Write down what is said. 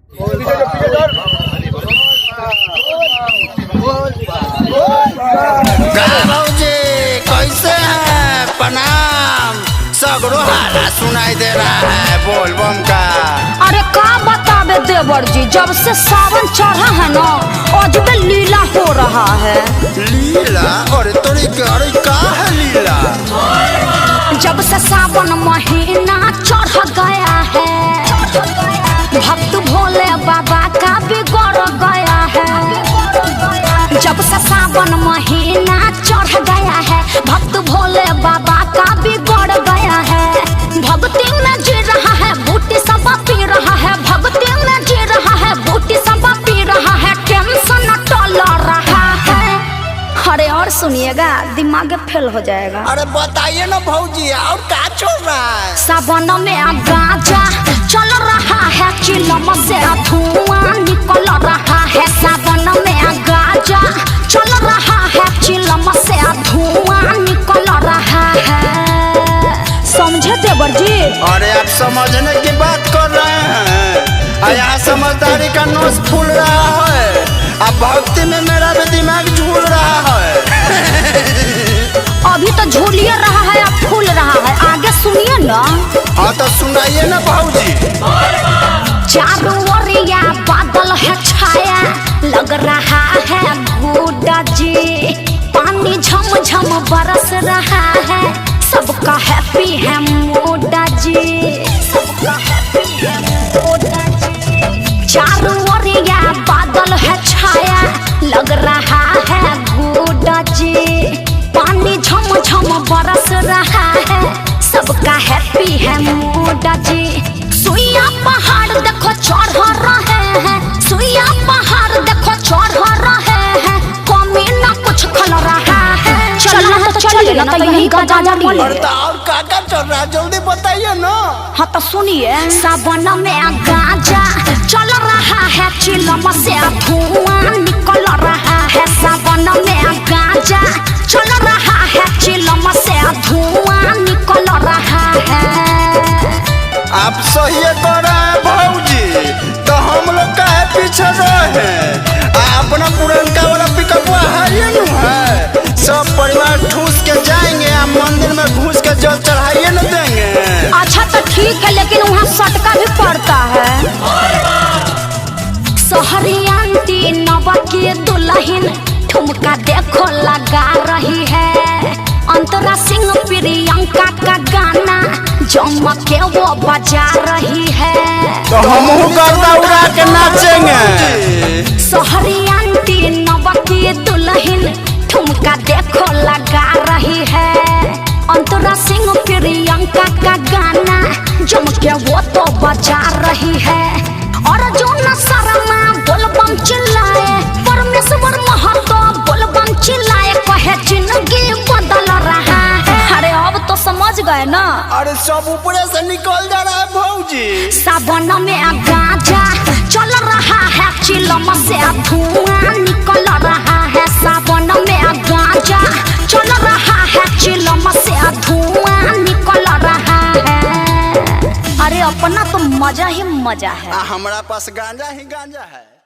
कैसे हैं? प्रणाम। सगरो हारा सुनाई दे रहा है बोल बम का। अरे का बतावे देवर जी, जब से सावन चढ़ा है ना अजबे लीला हो रहा है। लीला? अरे तोरी अरे का है लीला? जब से सावन महीना चढ़ गया है भक्त भोले बाबा का बिगड़ गया है। जब से सावन महीना चढ़ गया है भक्त भोले बाबा का बिगड़ गया है। भक्ति में जी रहा है बूटी सब पी रहा है, भक्ति में जी रहा है बूटी सब पी रहा है, टेंशन टल रहा है। अरे और सुनिएगा दिमाग फेल हो जाएगा। अरे बताइए ना भौजी और क्या चल रहा है? सावन में गांजा चल रहा है, चिलम से धुआं निकल रहा है। सावन में गांजा चल रहा है, चिलम से धुआं निकल रहा है। समझे देवर जी? अरे आप समझने की बात कर रहे हैं, यहाँ समझदारी का नोस फूल रहा है। अब भक्ति में मेरा भी दिमाग झूल रहा है। अभी तो झूलिए रहा है अब फूल रहा है, आगे सुनिए ना। हाँ तो सुनाइए ना भौजी। चारों ओरिया बादल है छाया, लग रहा है गुड्डा जी। पानी झम झम बरस रहा है, सबका हैप्पी है मोडा जी। सबका हैप्पी है मोडा जी। चारों ओरिया बादल है छाया, लग रहा है गुड्डा जी। पानी झम झम बरस रहा है, सबका हैप्पी है मोडा जी। सुइया पहाड़ देखो चढ़ रहे हैं, सुइया पहाड़ देखो चढ़ रहे हैं, कमी ना कुछ खल रहा है। चलना है तो चलिए ना, तो यही का गाजा बोले। और का चल रहा है जल्दी बताइए ना। हाँ तो सुनिए, सावन में गाजा चल रहा है, चिलम से धुआं निकल रहा है। सावन में गाजा चल रहा है, चिलम से धुआं निकल रहा है। आप सही कर रहे हैं भौजी, तो हम लोग का है पीछे रहे। अपना पुरनका वाला पिकअप है, सब परिवार ठूस के जाएंगे, आप मंदिर में घुस के जल चढ़ाइए न देंगे। अच्छा तो ठीक है, लेकिन वहाँ सटका भी पड़ता है। शहरी आंटी नवा की दुल्हन ठुमका देखो लगा रही है। अंतरा सिंह प्रियंका का गाना जम के वो बजा रही है, तो हम गर्दा उड़ा के नाचेंगे। शहरी आंटी नवा की दुल्हन ठुमका देखो लगा रही है। अंतरा सिंह प्रियंका का गाना जम के वो तो बजा रही है। और जो न शर्मा बोलबम चिल्लाए, परमेश्वर महतो बोलबम चिल्लाए, कहे जिंदगी बदल रहा है। अरे अब तो समझ गए ना। अरे सब ऊपर से निकल जा रहा है भौजी। सावन में गांजा चल रहा है, चिलम से धुआं निकल रहा है। सावन में गांजा चल रहा है, चिलम से धुआं निकल रहा है। अरे अपना तो मजा ही मजा है। हमारा पास गांजा ही गांजा है।